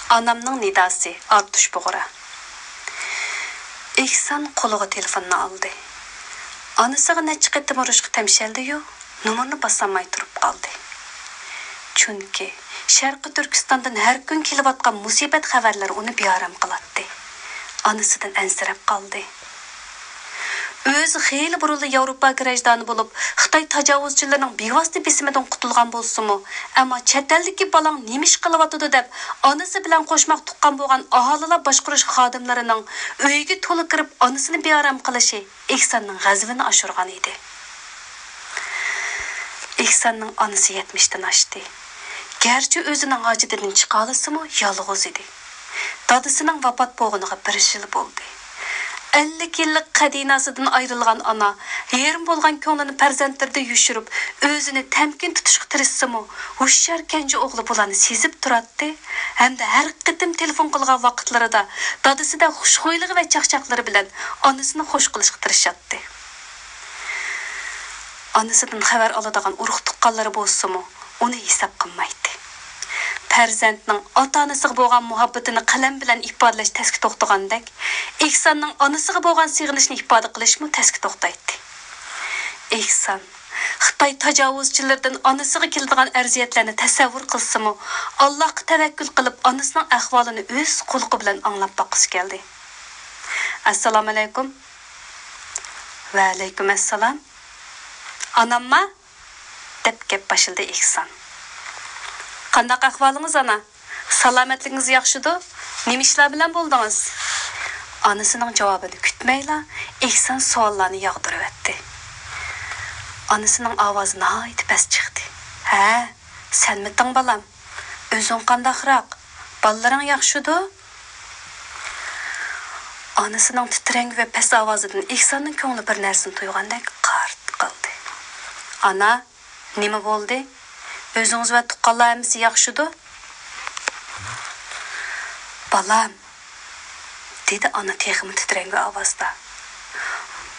Anamning nidasi Artuş Bug'ura. Ihson qo'liga telefonni oldi. Onasiga necha qatim urishga tamshaldi-yu, nomerni basamay turib qoldi. Chunki Sharqi Turkistondan har kun kelayotgan musibat xabarlari uni bearam qilatdi. Onasidan ansirab qoldi. O'zi xeyli burunli Yevropa grajdani bo'lib, Xitoy tajovuzchilarining bevosita bisimidan qutulgan bo'lsa-mu, ammo chet eldagi balang nemish qilyotdi deb onasi bilan qo'shmoq tuqqan bo'lgan aholilar boshqarish xodimlarining uyiga to'la kirib onasini bearam qilishi Ihsonning g'azabini oshirgan edi. Ihsonning onasi 70 dan oshdi. Garchi o'zining hojididan chiqa olsa-mu, yolg'iz edi. Dadasining vafot bo'lganiga 1 yil bo'ldi. 50 yillik qadinasidan ayrilgan ana, yerim bo'lgan ko'nglini farzandlarida yushirib, o'zini tamkin tutishga tirishsa-mu, hushyor kenja o'g'li bo'lani sezib turadi, hamda har qitim telefon qilgan vaqtlarida dadasida xushxo'yligi va chaqchaqlari bilan onasini xush qilishga tirishadi. Onasidan xabar oladigan urug' tuqqanlari bo'lsa-mu, uni hisob qilmaydi. Farzandning ota-onasiga bo'lgan muhabbatini qalam bilan ifodalash tasga to'xtagandek, Ihsonning onasiga bo'lgan sig'inishni ifoda qilishmi tasga to'xtaydi. Ihson Xitoy tajovuzchilaridan onasiga keladigan arziyatlarni tasavvur qilsa-mu, Allohga tavakkul qilib onasining ahvolini o'z quloqi bilan anglab boqis keldi. Assalomu alaykum. Va alaykum assalom. Anamma deb gap boshladi Ihson. Qandaq ahvolingiz ana? Salomatligingiz yaxshidi? Nima ishlar bilan bo'ldingiz? Onasining javobini kutmayla, Ihson savollarni yog'dirib o'tdi. Onasining ovozi nihoyat past chiqdi. "Ha, senmiting balam? O'zing qandaqroq? Ballalaring yaxshidi?" Onasining titrang va past ovozidan Ihsonning ko'ngli bir narsani tuygandek qart qildi. "Ana, nima bo'ldi? O'zingiz va tuqqanlarimiz yaxshidi?" "Balam," dedi ana texmi titrang ovozda.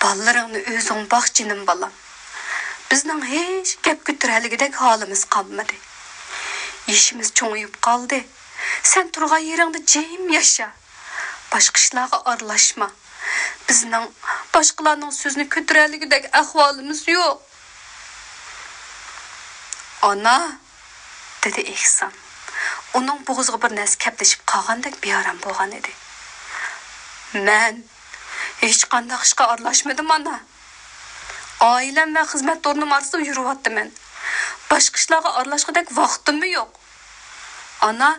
"Ballalaringni o'zing boq jinim balam. Bizning hech gap ko'tarligidek holimiz qolmadi. Ishimiz cho'ngib qoldi. Sen turgan yeringda jim yasha. Boshqa ishlarga aralashma. Bizning boshqalarning so'zini ko'tarligidek ahvolimiz yo'q." "Ana," dedi Ihson. Uning bo'g'ziga bir narsa kaplashib qolgandek bearam bo'lgan edi. "Men hech qanday ishga aralashmadim ana. Oilam va xizmat o'rnim orasida yuribman. Boshqa ishlarga aralashgandek vaqtim yo'q. Ana,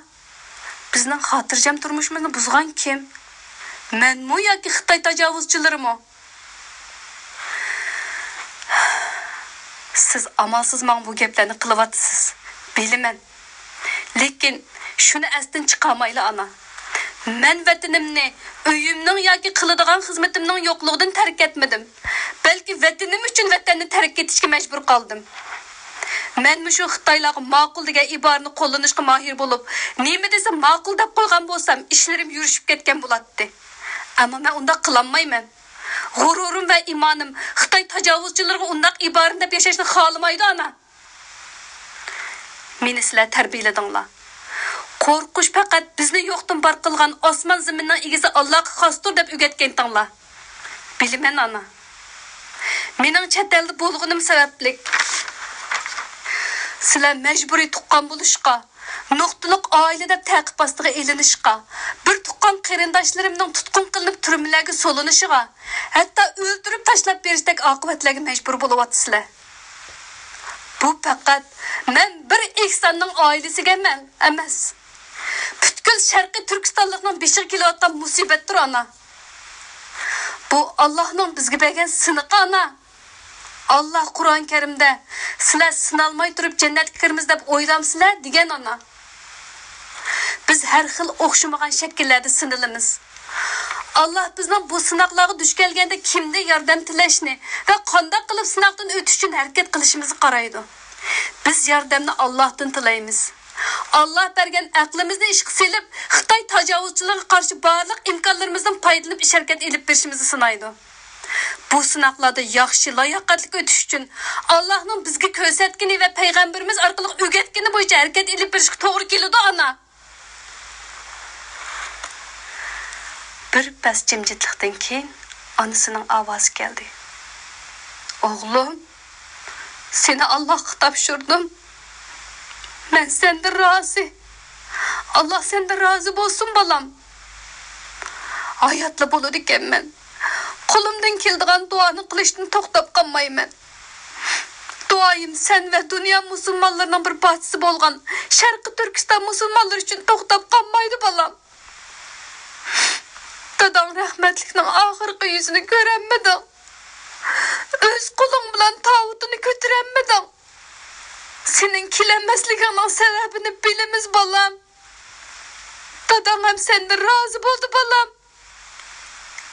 bizning xotirjam turmushimizni buzgan kim? Menmi yoki Xitoy tajovuzchilarimi? Siz amalsiz men bu gaplarni qilyapsiz. Bilaman. Lekin shuni asdan chiqamayli ana. Men vatanimni, uyimning yoki qiladigan xizmatimning yo'qligidan tark etmadim. Balki vatanim uchun vatanni tark etishga majbur qoldim. Men shu Xitoylarga ma'qul degan iborani qo'llanishga mohir bo'lib, nima desam ma'qul deb qo'ygan bo'lsam, ishlarim yurishib ketgan bo'ladi. Ammo men unda qilolmayman. G'ururim va imonim Xitoy tajovuzchilariga undaq iborini deb yashashni xohlamaydi ana. Meni sizlar tarbiyaladinglar. Qo'rqish faqat bizni yo'qdan bor qilgan osmon zaminning egasi Allohga xosdir deb o'rgatgandinglar. Bilaman ana. Mening chet elda bo'lganim sababli sizlar majburiy tuqqan bo'lishqa, nuqtaliq oilada ta'qib ostiga elinishqa, bir tuqqan qarindoshlarimning tutqun qilinib turmalarga solinishiga, hatto o'ldirib tashlab berishdek oqibatlarga majbur bo'lyapsizlar. Bu faqat men bir Ihsonning oilasiga emas. Butkul Sharqiy Turkistonlikning beshiga kelayotgan musibatdir ana. Bu Allohning bizga bergan siniqi ana. Allah Qur'on Karimda sizlar sinalmay turib jannatga kiramiz deb o'ylamsizlar degan ana. Biz har xil o'xshamagan shakllarda sinilamiz. Allah bizning bu sinoqlarga duch kelganda kimda yordam tilashni va qanday qilib sinoqdan o'tish uchun harakat qilishimizni qaraydi. Biz yordamni Allohdan tilaymiz. Allah bergan aqlimizni ishga selib, Xitoy tajovuzchilariga qarshi barliq imkonlarimizdan foydalanib ish harakat elib berishimizni sinaydi. Bu sinoqlarda yaxshi layoqatli o'tish uchun Allohning bizga ko'rsatgani va payg'ambarimiz orqali o'rgatgani bo'yicha harakat elib berishga to'g'ri keladi ana. Bir pas jimjitlikdan keyin onasining ovozi keldi. O'g'lim, seni Allohga topshirdim. Men sendan rozi. Allah senden razı olsun balam. Hayatlı bo'ladi ekanman. Qo'limdan keladigan duoni qilishdan to'xtab qolmayman. Duoyim sen ve dünya musulmonlarining bir parchasi bo'lgan Sharqiy Turkiston musulmonlari uchun to'xtab qolmaydi balam. Dadam rahmatlikning oxirgi yuzini ko'ranmadi. O'z qo'ling bilan tavutini ko'taranmadi. Senin kilenmesliginin sebebini bilimiz balam. Dadam hem senden razı oldu balam.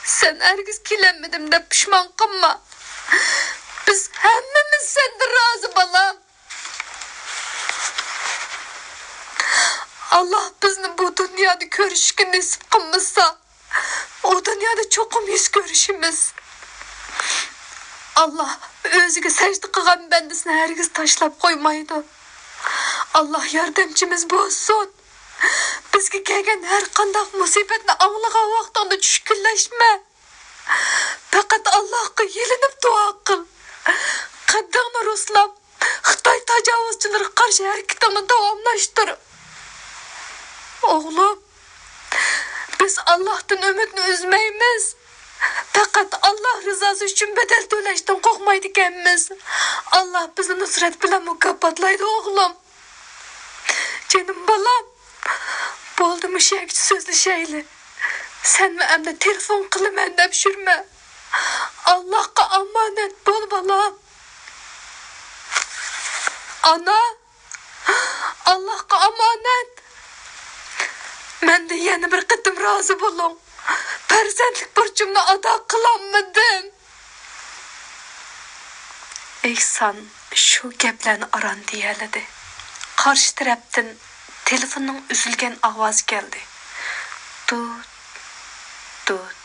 Sen herkes kilenmedim de pişman kılma. Biz hemmimiz senden razı balam. Allah bizni bu dünyada görüşükü nasip kılmasa, o dünyada çokum yüz görüşümüz. Allah özüge secde kılgan bendisini herkes taşlap koymaydı. Allah yardımcımız olsun. Bizge kelgen her qandaq musibetni anlagan vaqtında tushkunlashma. Faqat Allohga yelinib duo qil. Qaddingni ruslab, Xitoy tajovuzchilariga qarshi harakatini davomlashtir. O'g'lim, biz Allohdan umidni uzmaymiz. Faqat Allah rızası uchun bedel to'lashdan qo'rqmaydi ekanmiz. Allah bizni nusrat bilan mukofotlaydi o'g'lim. Canım balam. Bo'ldi mushak so'zlashayli. Sen mi emde telefon qiliman deb shurma. Allohga omonat bo'l balam. Ana, Allohga omonat. Men de yana bir qitim rozi bo'ling. Farzandlik burchimni ado qilolmadim. Ehson shu gaplarni aran deyaladi. Qarshi tarafdan telefonning uzilgan ovozi keldi. Tut, tut.